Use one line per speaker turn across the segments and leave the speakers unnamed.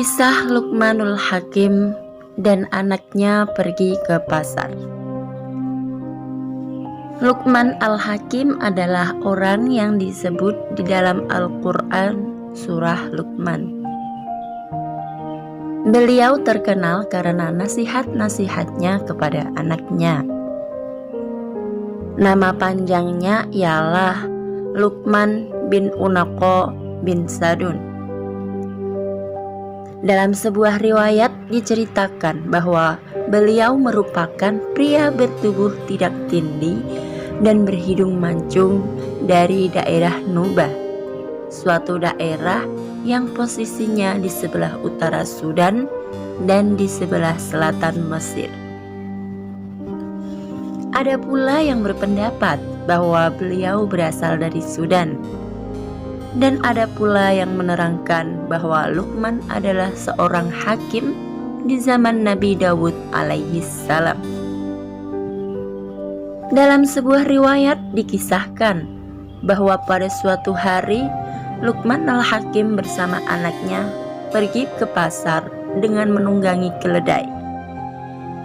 Kisah Luqmanul Hakim dan anaknya pergi ke pasar. Luqman Al-Hakim adalah orang yang disebut di dalam Al-Quran surah Luqman. Beliau terkenal karena nasihat-nasihatnya kepada anaknya. Nama panjangnya ialah Luqman bin Unaqo bin Sadun. Dalam sebuah riwayat diceritakan bahwa beliau merupakan pria bertubuh tidak tindih dan berhidung mancung dari daerah Nuba, suatu daerah yang posisinya di sebelah utara Sudan dan di sebelah selatan Mesir. Ada pula yang berpendapat bahwa beliau berasal dari Sudan. Dan ada pula yang menerangkan bahwa Luqman adalah seorang hakim di zaman Nabi Dawud alaihi salam. Dalam sebuah riwayat dikisahkan bahwa pada suatu hari Luqman Al-Hakim bersama anaknya pergi ke pasar dengan menunggangi keledai.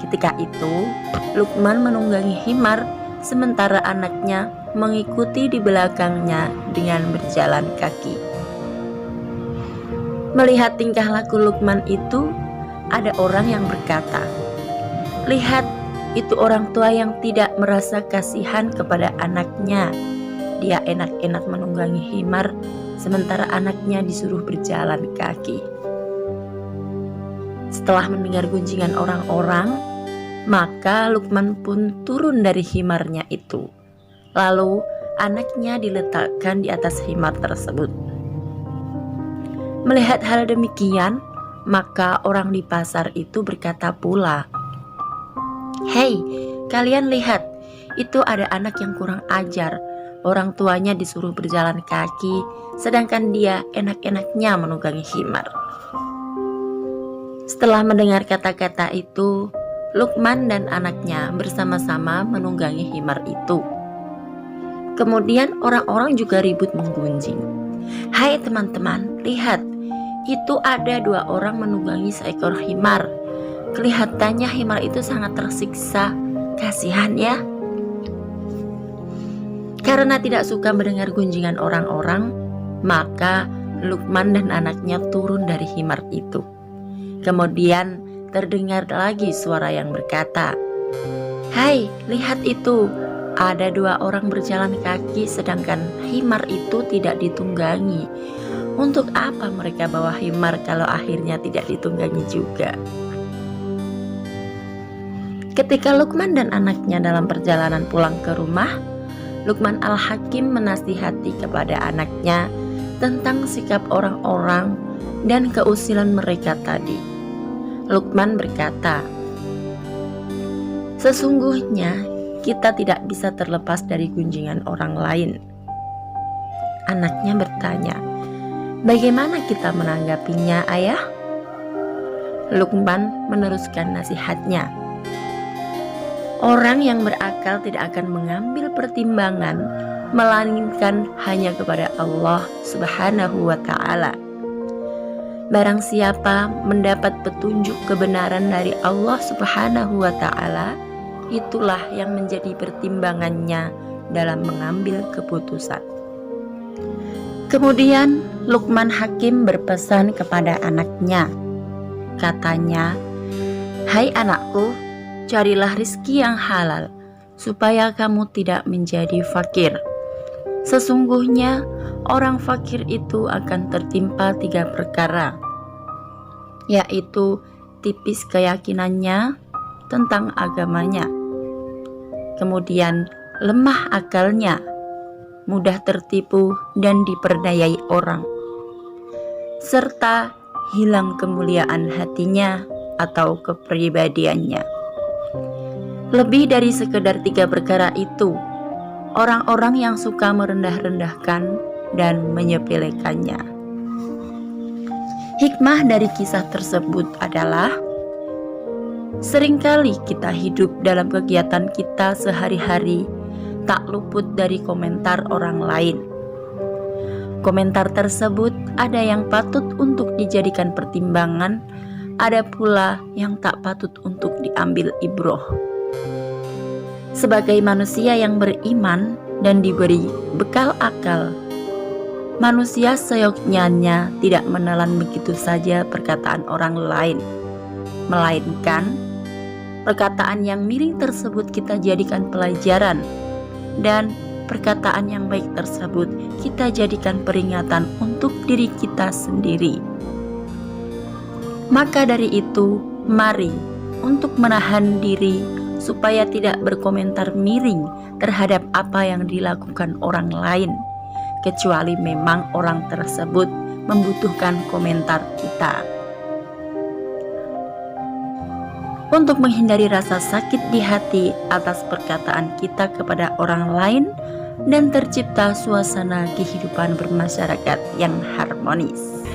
Ketika itu Luqman menunggangi himar sementara anaknya mengikuti di belakangnya dengan berjalan kaki. Melihat tingkah laku Luqman itu, ada orang yang berkata, "Lihat, itu orang tua yang tidak merasa kasihan kepada anaknya. Dia enak-enak menunggangi himar, sementara anaknya disuruh berjalan kaki." Setelah mendengar gunjingan orang-orang, maka Luqman pun turun dari himarnya itu. Lalu anaknya diletakkan di atas himar tersebut. Melihat hal demikian, maka orang di pasar itu berkata pula, "Hei, kalian lihat, itu ada anak yang kurang ajar. Orang tuanya disuruh berjalan kaki, sedangkan dia enak-enaknya menunggangi himar." Setelah mendengar kata-kata itu, Luqman dan anaknya bersama-sama menunggangi himar itu. Kemudian orang-orang juga ribut menggunjing. "Hai teman-teman, lihat, itu ada dua orang menunggangi seekor himar. Kelihatannya himar itu sangat tersiksa. Kasihan ya." Karena tidak suka mendengar gunjingan orang-orang, maka Luqman dan anaknya turun dari himar itu. Kemudian terdengar lagi suara yang berkata, "Hai, lihat itu. Ada dua orang berjalan kaki sedangkan himar itu tidak ditunggangi. Untuk apa mereka bawa himar kalau akhirnya tidak ditunggangi juga?" Ketika Luqman dan anaknya dalam perjalanan pulang ke rumah, Luqman Al-Hakim menasihati kepada anaknya tentang sikap orang-orang dan keusilan mereka tadi. Luqman berkata, "Sesungguhnya kita tidak bisa terlepas dari gunjingan orang lain." Anaknya bertanya, "Bagaimana kita menanggapinya, ayah?" Luqman meneruskan nasihatnya, "Orang yang berakal tidak akan mengambil pertimbangan melainkan hanya kepada Allah Subhanahu wa ta'ala. Barang siapa mendapat petunjuk kebenaran dari Allah Subhanahu wa ta'ala, itulah yang menjadi pertimbangannya dalam mengambil keputusan." Kemudian Luqman Hakim berpesan kepada anaknya. Katanya, "Hai anakku, carilah rizki yang halal, supaya kamu tidak menjadi fakir. Sesungguhnya orang fakir itu akan tertimpa 3 perkara, yaitu tipis keyakinannya tentang agamanya, kemudian lemah akalnya, mudah tertipu dan diperdayai orang, serta hilang kemuliaan hatinya atau kepribadiannya. Lebih dari sekedar 3 perkara itu, orang-orang yang suka merendah-rendahkan dan menyepelekannya." Hikmah dari kisah tersebut adalah, seringkali kita hidup dalam kegiatan kita sehari-hari tak luput dari komentar orang lain. Komentar tersebut ada yang patut untuk dijadikan pertimbangan, ada pula yang tak patut untuk diambil ibroh. Sebagai manusia yang beriman dan diberi bekal akal, manusia seyogyanya tidak menelan begitu saja perkataan orang lain, melainkan perkataan yang miring tersebut kita jadikan pelajaran, dan perkataan yang baik tersebut kita jadikan peringatan untuk diri kita sendiri. Maka dari itu, mari untuk menahan diri supaya tidak berkomentar miring terhadap apa yang dilakukan orang lain, kecuali memang orang tersebut membutuhkan komentar kita. Untuk menghindari rasa sakit di hati atas perkataan kita kepada orang lain dan tercipta suasana kehidupan bermasyarakat yang harmonis.